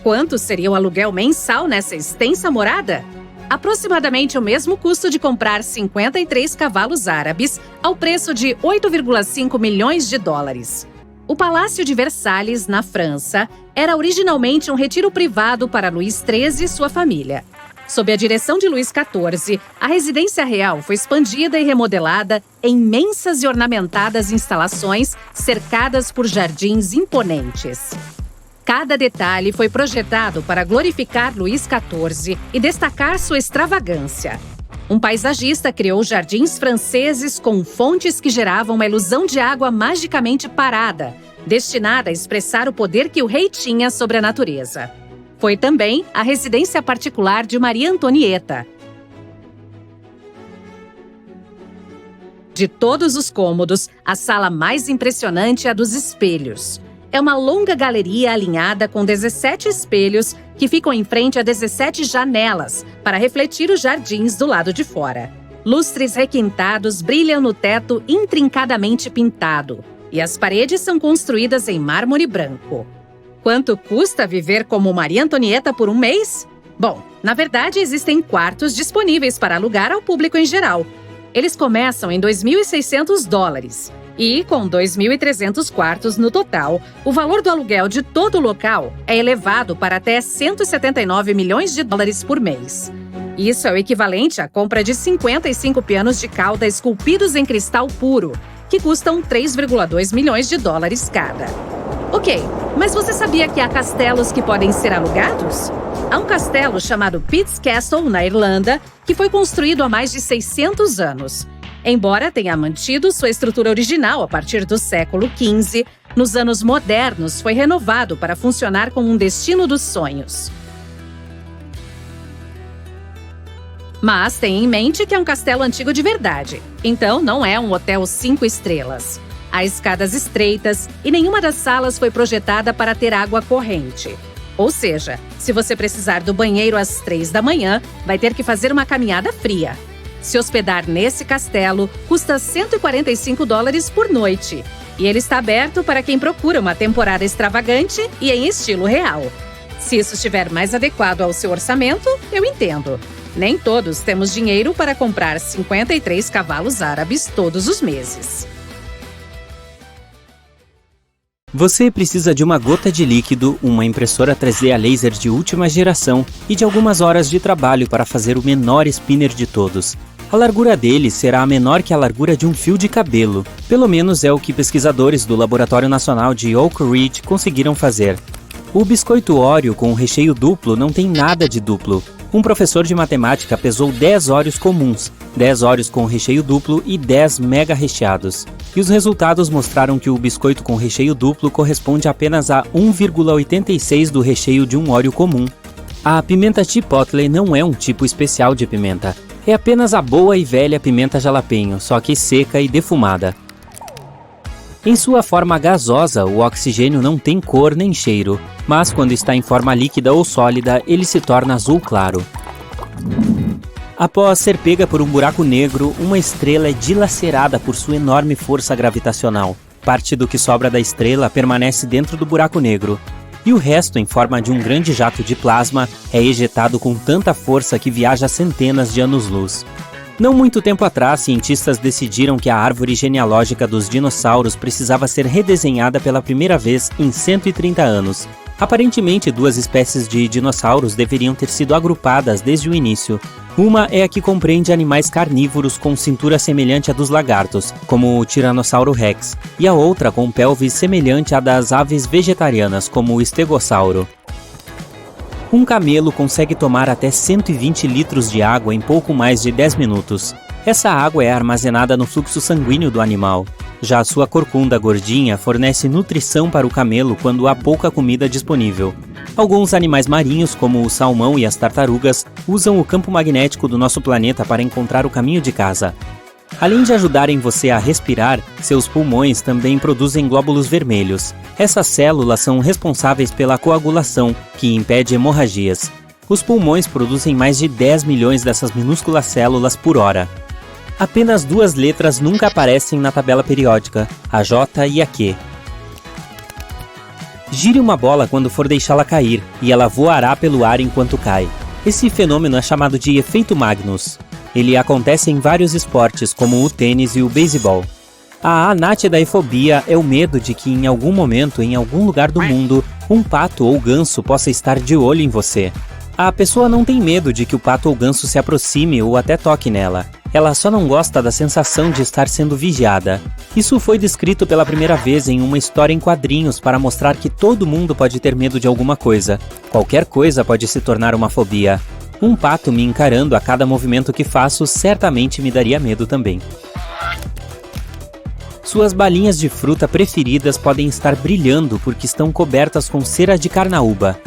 [SPEAKER 4] Quanto seria o aluguel mensal nessa extensa morada? Aproximadamente o mesmo custo de comprar 53 cavalos árabes ao preço de 8,5 milhões de dólares. O Palácio de Versalhes, na França, era originalmente um retiro privado para Luís XIII e sua família. Sob a direção de Luís XIV, a residência real foi expandida e remodelada em imensas e ornamentadas instalações cercadas por jardins imponentes. Cada detalhe foi projetado para glorificar Luís XIV e destacar sua extravagância. Um paisagista criou jardins franceses com fontes que geravam uma ilusão de água magicamente parada, destinada a expressar o poder que o rei tinha sobre a natureza. Foi também a residência particular de Maria Antonieta. De todos os cômodos, a sala mais impressionante é a dos espelhos. É uma longa galeria alinhada com 17 espelhos que ficam em frente a 17 janelas para refletir os jardins do lado de fora. Lustres requintados brilham no teto intrincadamente pintado e as paredes são construídas em mármore branco. Quanto custa viver como Maria Antonieta por um mês? Bom, na verdade existem quartos disponíveis para alugar ao público em geral. Eles começam em 2.600 dólares. E, com 2.300 quartos no total, o valor do aluguel de todo o local é elevado para até 179 milhões de dólares por mês. Isso é o equivalente à compra de 55 pianos de cauda esculpidos em cristal puro, que custam 3,2 milhões de dólares cada. Ok, mas você sabia que há castelos que podem ser alugados? Há um castelo chamado Pitt's Castle, na Irlanda, que foi construído há mais de 600 anos. Embora tenha mantido sua estrutura original a partir do século XV, nos anos modernos foi renovado para funcionar como um destino dos sonhos. Mas tenha em mente que é um castelo antigo de verdade, então não é um hotel 5 estrelas. Há escadas estreitas e nenhuma das salas foi projetada para ter água corrente. Ou seja, se você precisar do banheiro às 3 da manhã, vai ter que fazer uma caminhada fria. Se hospedar nesse castelo custa 145 dólares por noite. E ele está aberto para quem procura uma temporada extravagante e em estilo real. Se isso estiver mais adequado ao seu orçamento, eu entendo. Nem todos temos dinheiro para comprar 53 cavalos árabes todos os meses.
[SPEAKER 2] Você precisa de uma gota de líquido, uma impressora 3D a laser de última geração e de algumas horas de trabalho para fazer o menor spinner de todos. A largura dele será a menor que a largura de um fio de cabelo. Pelo menos é o que pesquisadores do Laboratório Nacional de Oak Ridge conseguiram fazer. O biscoito Oreo com o recheio duplo não tem nada de duplo. Um professor de matemática pesou 10 Oreos comuns, 10 Oreos com recheio duplo e 10 mega recheados. E os resultados mostraram que o biscoito com recheio duplo corresponde apenas a 1,86 do recheio de um Oreo comum. A pimenta chipotle não é um tipo especial de pimenta. É apenas a boa e velha pimenta jalapeño, só que seca e defumada. Em sua forma gasosa, o oxigênio não tem cor nem cheiro, mas quando está em forma líquida ou sólida, ele se torna azul claro. Após ser pega por um buraco negro, uma estrela é dilacerada por sua enorme força gravitacional. Parte do que sobra da estrela permanece dentro do buraco negro, e o resto, em forma de um grande jato de plasma, é ejetado com tanta força que viaja centenas de anos-luz. Não muito tempo atrás, cientistas decidiram que a árvore genealógica dos dinossauros precisava ser redesenhada pela primeira vez em 130 anos. Aparentemente, 2 espécies de dinossauros deveriam ter sido agrupadas desde o início. Uma é a que compreende animais carnívoros com cintura semelhante à dos lagartos, como o Tiranossauro Rex, e a outra com pelve semelhante à das aves vegetarianas, como o Stegossauro. Um camelo consegue tomar até 120 litros de água em pouco mais de 10 minutos. Essa água é armazenada no fluxo sanguíneo do animal. Já a sua corcunda gordinha fornece nutrição para o camelo quando há pouca comida disponível. Alguns animais marinhos, como o salmão e as tartarugas, usam o campo magnético do nosso planeta para encontrar o caminho de casa. Além de ajudarem você a respirar, seus pulmões também produzem glóbulos vermelhos. Essas células são responsáveis pela coagulação, que impede hemorragias. Os pulmões produzem mais de 10 milhões dessas minúsculas células por hora. Apenas 2 letras nunca aparecem na tabela periódica, a J e a Q. Gire uma bola quando for deixá-la cair, e ela voará pelo ar enquanto cai. Esse fenômeno é chamado de efeito Magnus. Ele acontece em vários esportes, como o tênis e o beisebol. A anatidaefobia é o medo de que em algum momento, em algum lugar do mundo, um pato ou ganso possa estar de olho em você. A pessoa não tem medo de que o pato ou ganso se aproxime ou até toque nela. Ela só não gosta da sensação de estar sendo vigiada. Isso foi descrito pela primeira vez em uma história em quadrinhos para mostrar que todo mundo pode ter medo de alguma coisa. Qualquer coisa pode se tornar uma fobia. Um pato me encarando a cada movimento que faço certamente me daria medo também. Suas balinhas de fruta preferidas podem estar brilhando porque estão cobertas com cera de carnaúba.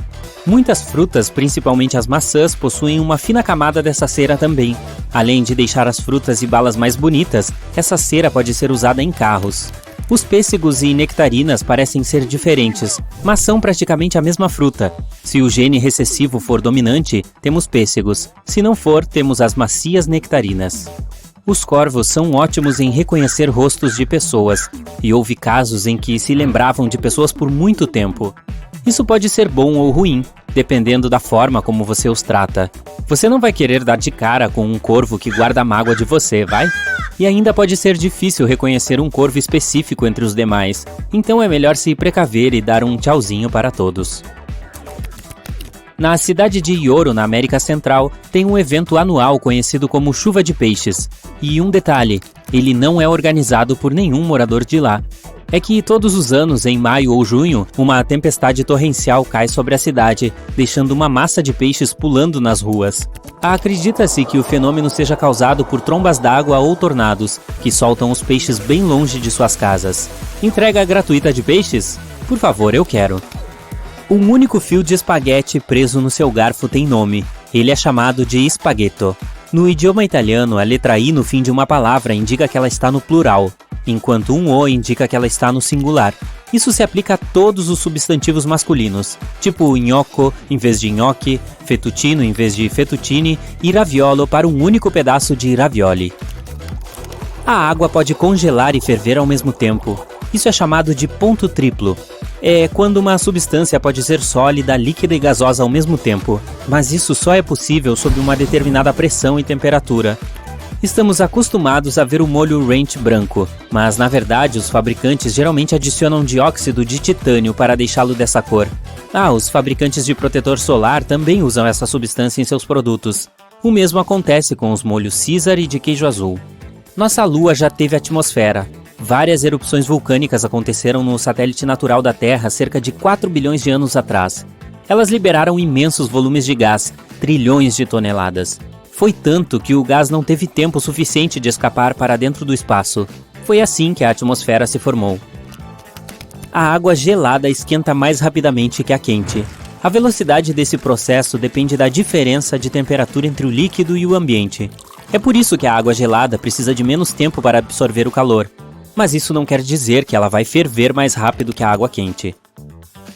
[SPEAKER 2] Muitas frutas, principalmente as maçãs, possuem uma fina camada dessa cera também. Além de deixar as frutas e balas mais bonitas, essa cera pode ser usada em carros. Os pêssegos e nectarinas parecem ser diferentes, mas são praticamente a mesma fruta. Se o gene recessivo for dominante, temos pêssegos. Se não for, temos as macias nectarinas. Os corvos são ótimos em reconhecer rostos de pessoas, e houve casos em que se lembravam de pessoas por muito tempo. Isso pode ser bom ou ruim, dependendo da forma como você os trata. Você não vai querer dar de cara com um corvo que guarda mágoa de você, vai? E ainda pode ser difícil reconhecer um corvo específico entre os demais, então é melhor se precaver e dar um tchauzinho para todos. Na cidade de Ioro, na América Central, tem um evento anual conhecido como Chuva de Peixes. E um detalhe, ele não é organizado por nenhum morador de lá. É que todos os anos, em maio ou junho, uma tempestade torrencial cai sobre a cidade, deixando uma massa de peixes pulando nas ruas. Acredita-se que o fenômeno seja causado por trombas d'água ou tornados, que soltam os peixes bem longe de suas casas. Entrega gratuita de peixes? Por favor, eu quero. Um único fio de espaguete preso no seu garfo tem nome. Ele é chamado de spaghetto. No idioma italiano, a letra I no fim de uma palavra indica que ela está no plural, enquanto um O indica que ela está no singular. Isso se aplica a todos os substantivos masculinos, tipo gnocco em vez de nhoque, fettuccino em vez de fettuccine e raviolo para um único pedaço de ravioli. A água pode congelar e ferver ao mesmo tempo. Isso é chamado de ponto triplo. É quando uma substância pode ser sólida, líquida e gasosa ao mesmo tempo, mas isso só é possível sob uma determinada pressão e temperatura. Estamos acostumados a ver o molho ranch branco, mas na verdade os fabricantes geralmente adicionam dióxido de titânio para deixá-lo dessa cor. Os fabricantes de protetor solar também usam essa substância em seus produtos. O mesmo acontece com os molhos Caesar e de queijo azul. Nossa Lua já teve atmosfera. Várias erupções vulcânicas aconteceram no satélite natural da Terra cerca de 4 bilhões de anos atrás. Elas liberaram imensos volumes de gás, trilhões de toneladas. Foi tanto que o gás não teve tempo suficiente de escapar para dentro do espaço. Foi assim que a atmosfera se formou. A água gelada esquenta mais rapidamente que a quente. A velocidade desse processo depende da diferença de temperatura entre o líquido e o ambiente. É por isso que a água gelada precisa de menos tempo para absorver o calor. Mas isso não quer dizer que ela vai ferver mais rápido que a água quente.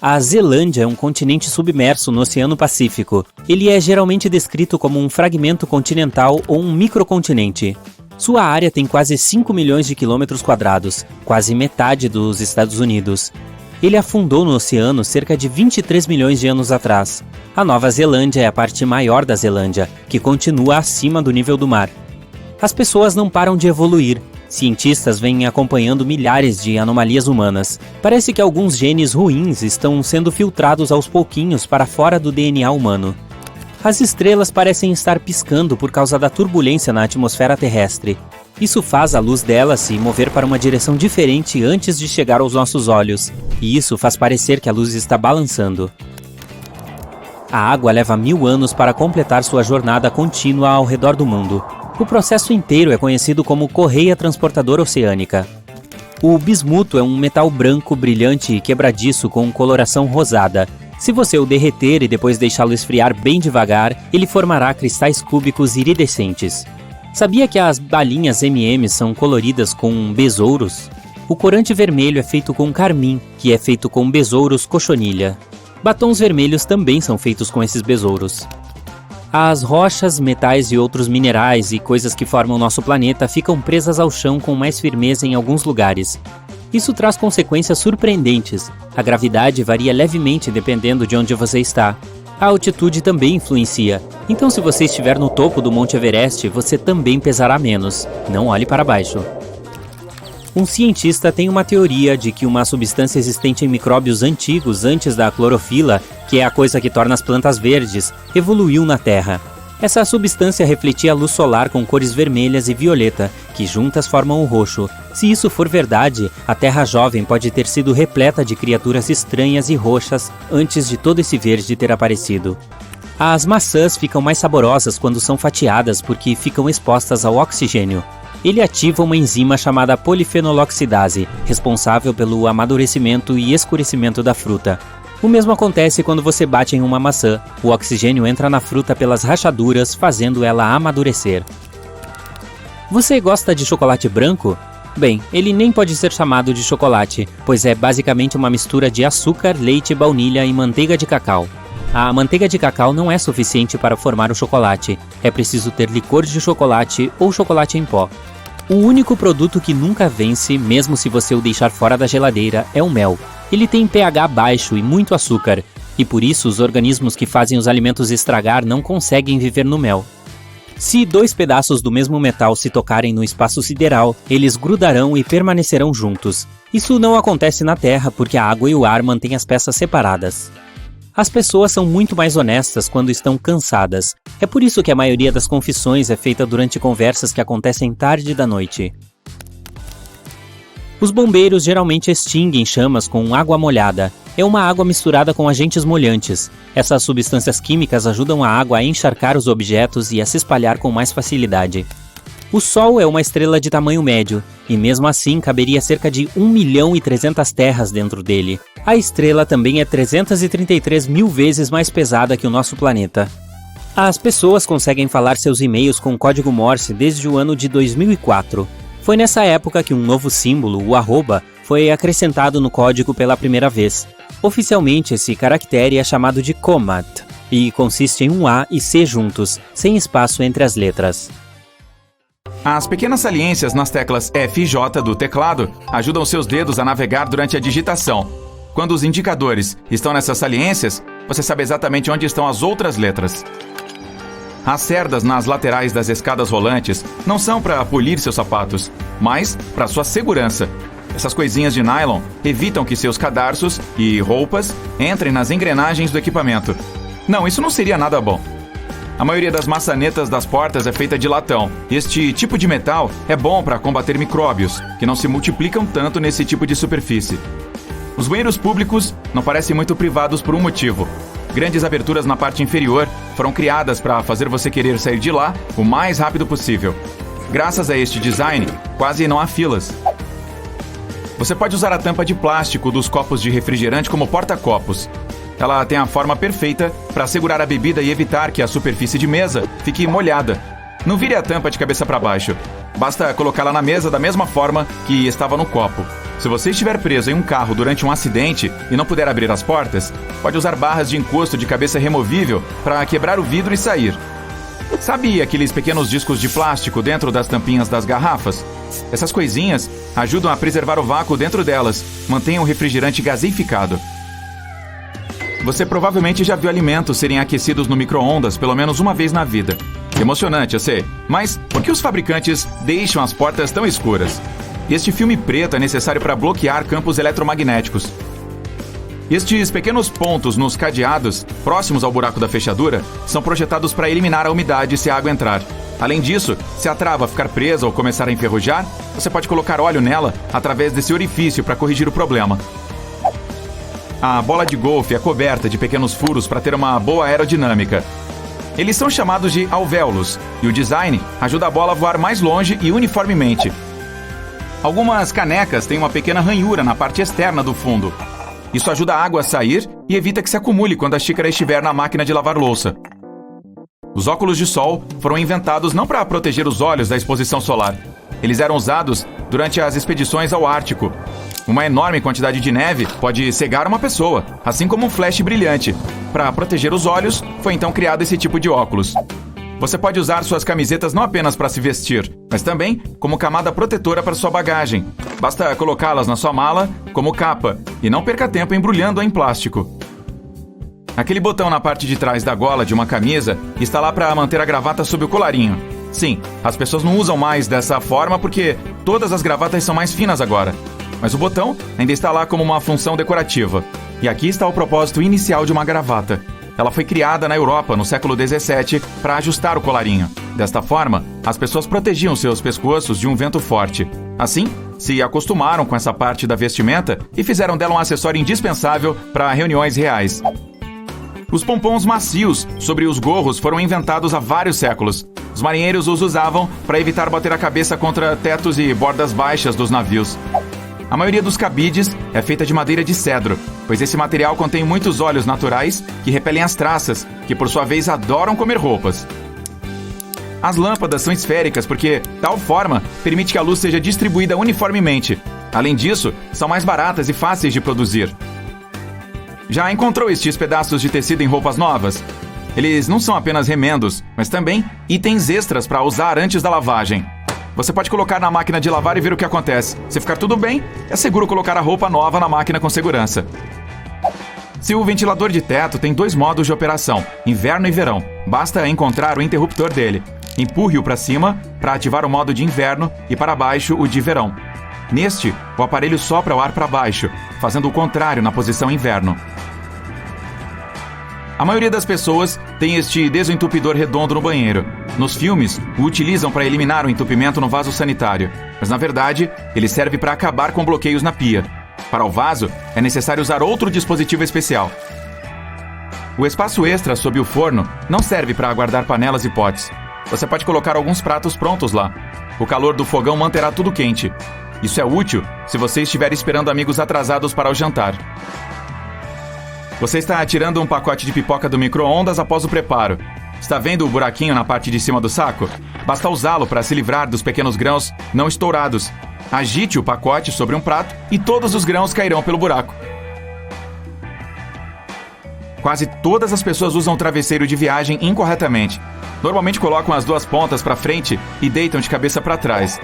[SPEAKER 2] A Zelândia é um continente submerso no Oceano Pacífico. Ele é geralmente descrito como um fragmento continental ou um microcontinente. Sua área tem quase 5 milhões de quilômetros quadrados, quase metade dos Estados Unidos. Ele afundou no oceano cerca de 23 milhões de anos atrás. A Nova Zelândia é a parte maior da Zelândia, que continua acima do nível do mar. As pessoas não param de evoluir. Cientistas vêm acompanhando milhares de anomalias humanas. Parece que alguns genes ruins estão sendo filtrados aos pouquinhos para fora do DNA humano. As estrelas parecem estar piscando por causa da turbulência na atmosfera terrestre. Isso faz a luz delas se mover para uma direção diferente antes de chegar aos nossos olhos, e isso faz parecer que a luz está balançando. A água leva 1000 anos para completar sua jornada contínua ao redor do mundo. O processo inteiro é conhecido como correia transportadora oceânica. O bismuto é um metal branco, brilhante e quebradiço com coloração rosada. Se você o derreter e depois deixá-lo esfriar bem devagar, ele formará cristais cúbicos iridescentes. Sabia que as balinhas M&M's são coloridas com besouros? O corante vermelho é feito com carmim, que é feito com besouros cochonilha. Batons vermelhos também são feitos com esses besouros. As rochas, metais e outros minerais e coisas que formam nosso planeta ficam presas ao chão com mais firmeza em alguns lugares. Isso traz consequências surpreendentes. A gravidade varia levemente dependendo de onde você está. A altitude também influencia. Então, se você estiver no topo do Monte Everest, você também pesará menos. Não olhe para baixo. Um cientista tem uma teoria de que uma substância existente em micróbios antigos antes da clorofila, que é a coisa que torna as plantas verdes, evoluiu na Terra. Essa substância refletia a luz solar com cores vermelhas e violeta, que juntas formam o roxo. Se isso for verdade, a Terra jovem pode ter sido repleta de criaturas estranhas e roxas antes de todo esse verde ter aparecido. As maçãs ficam mais saborosas quando são fatiadas porque ficam expostas ao oxigênio. Ele ativa uma enzima chamada polifenoloxidase, responsável pelo amadurecimento e escurecimento da fruta. O mesmo acontece quando você bate em uma maçã. O oxigênio entra na fruta pelas rachaduras, fazendo ela amadurecer. Você gosta de chocolate branco? Bem, ele nem pode ser chamado de chocolate, pois é basicamente uma mistura de açúcar, leite, baunilha e manteiga de cacau. A manteiga de cacau não é suficiente para formar o chocolate. É preciso ter licor de chocolate ou chocolate em pó. O único produto que nunca vence, mesmo se você o deixar fora da geladeira, é o mel. Ele tem pH baixo e muito açúcar, e por isso os organismos que fazem os alimentos estragar não conseguem viver no mel. Se 2 pedaços do mesmo metal se tocarem no espaço sideral, eles grudarão e permanecerão juntos. Isso não acontece na Terra porque a água e o ar mantêm as peças separadas. As pessoas são muito mais honestas quando estão cansadas. É por isso que a maioria das confissões é feita durante conversas que acontecem tarde da noite. Os bombeiros geralmente extinguem chamas com água molhada. É uma água misturada com agentes molhantes. Essas substâncias químicas ajudam a água a encharcar os objetos e a se espalhar com mais facilidade. O Sol é uma estrela de tamanho médio, e mesmo assim caberia cerca de 1.300.000 terras dentro dele. A estrela também é 333 mil vezes mais pesada que o nosso planeta. As pessoas conseguem falar seus e-mails com código Morse desde o ano de 2004. Foi nessa época que um novo símbolo, o arroba, foi acrescentado no código pela primeira vez. Oficialmente, esse caractere é chamado de Comat, e consiste em um A e C juntos, sem espaço entre as letras.
[SPEAKER 5] As pequenas saliências nas teclas F e J do teclado ajudam seus dedos a navegar durante a digitação. Quando os indicadores estão nessas saliências, você sabe exatamente onde estão as outras letras. As cerdas nas laterais das escadas rolantes não são para polir seus sapatos, mas para sua segurança. Essas coisinhas de nylon evitam que seus cadarços e roupas entrem nas engrenagens do equipamento. Não, isso não seria nada bom. A maioria das maçanetas das portas é feita de latão. Este tipo de metal é bom para combater micróbios, que não se multiplicam tanto nesse tipo de superfície. Os banheiros públicos não parecem muito privados por um motivo. Grandes aberturas na parte inferior foram criadas para fazer você querer sair de lá o mais rápido possível. Graças a este design, quase não há filas. Você pode usar a tampa de plástico dos copos de refrigerante como porta-copos. Ela tem a forma perfeita para segurar a bebida e evitar que a superfície de mesa fique molhada. Não vire a tampa de cabeça para baixo. Basta colocá-la na mesa da mesma forma que estava no copo. Se você estiver preso em um carro durante um acidente e não puder abrir as portas, pode usar barras de encosto de cabeça removível para quebrar o vidro e sair. Sabe aqueles pequenos discos de plástico dentro das tampinhas das garrafas? Essas coisinhas ajudam a preservar o vácuo dentro delas, mantêm o refrigerante gaseificado. Você provavelmente já viu alimentos serem aquecidos no micro-ondas pelo menos uma vez na vida. Emocionante, eu sei. Mas por que os fabricantes deixam as portas tão escuras? Este filme preto é necessário para bloquear campos eletromagnéticos. Estes pequenos pontos nos cadeados, próximos ao buraco da fechadura, são projetados para eliminar a umidade se a água entrar. Além disso, se a trava ficar presa ou começar a enferrujar, você pode colocar óleo nela através desse orifício para corrigir o problema. A bola de golfe é coberta de pequenos furos para ter uma boa aerodinâmica. Eles são chamados de alvéolos, e o design ajuda a bola a voar mais longe e uniformemente. Algumas canecas têm uma pequena ranhura na parte externa do fundo. Isso ajuda a água a sair e evita que se acumule quando a xícara estiver na máquina de lavar louça. Os óculos de sol foram inventados não para proteger os olhos da exposição solar. Eles eram usados durante as expedições ao Ártico. Uma enorme quantidade de neve pode cegar uma pessoa, assim como um flash brilhante. Para proteger os olhos, foi então criado esse tipo de óculos. Você pode usar suas camisetas não apenas para se vestir, mas também como camada protetora para sua bagagem. Basta colocá-las na sua mala como capa e não perca tempo embrulhando-a em plástico. Aquele botão na parte de trás da gola de uma camisa está lá para manter a gravata sob o colarinho. Sim, as pessoas não usam mais dessa forma porque todas as gravatas são mais finas agora. Mas o botão ainda está lá como uma função decorativa. E aqui está o propósito inicial de uma gravata. Ela foi criada na Europa no século XVII para ajustar o colarinho. Desta forma, as pessoas protegiam seus pescoços de um vento forte. Assim, se acostumaram com essa parte da vestimenta e fizeram dela um acessório indispensável para reuniões reais. Os pompons macios sobre os gorros foram inventados há vários séculos. Os marinheiros os usavam para evitar bater a cabeça contra tetos e bordas baixas dos navios. A maioria dos cabides é feita de madeira de cedro, pois esse material contém muitos óleos naturais que repelem as traças, que por sua vez adoram comer roupas. As lâmpadas são esféricas porque, tal forma, permite que a luz seja distribuída uniformemente. Além disso, são mais baratas e fáceis de produzir. Já encontrou estes pedaços de tecido em roupas novas? Eles não são apenas remendos, mas também itens extras para usar antes da lavagem. Você pode colocar na máquina de lavar e ver o que acontece. Se ficar tudo bem, é seguro colocar a roupa nova na máquina com segurança. Seu ventilador de teto tem 2 modos de operação, inverno e verão. Basta encontrar o interruptor dele. Empurre-o para cima para ativar o modo de inverno e para baixo o de verão. Neste, o aparelho sopra o ar para baixo, fazendo o contrário na posição inverno. A maioria das pessoas tem este desentupidor redondo no banheiro. Nos filmes, o utilizam para eliminar o entupimento no vaso sanitário, mas na verdade, ele serve para acabar com bloqueios na pia. Para o vaso, é necessário usar outro dispositivo especial. O espaço extra sob o forno não serve para guardar panelas e potes. Você pode colocar alguns pratos prontos lá. O calor do fogão manterá tudo quente. Isso é útil se você estiver esperando amigos atrasados para o jantar. Você está tirando um pacote de pipoca do micro-ondas após o preparo. Está vendo o buraquinho na parte de cima do saco? Basta usá-lo para se livrar dos pequenos grãos não estourados. Agite o pacote sobre um prato e todos os grãos cairão pelo buraco. Quase todas as pessoas usam o travesseiro de viagem incorretamente. Normalmente colocam as 2 pontas para frente e deitam de cabeça para trás.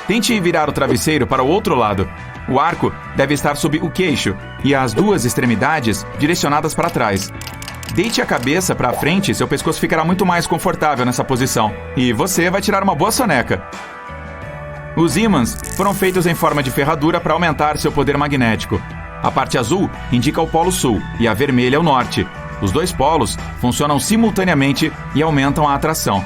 [SPEAKER 5] Tente virar o travesseiro para o outro lado. O arco deve estar sob o queixo e as 2 extremidades direcionadas para trás. Deite a cabeça para frente e seu pescoço ficará muito mais confortável nessa posição. E você vai tirar uma boa soneca. Os ímãs foram feitos em forma de ferradura para aumentar seu poder magnético. A parte azul indica o polo sul e a vermelha o norte. Os 2 polos funcionam simultaneamente e aumentam a atração.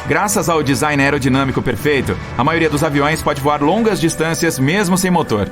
[SPEAKER 5] Graças ao design aerodinâmico perfeito, a maioria dos aviões pode voar longas distâncias mesmo sem motor.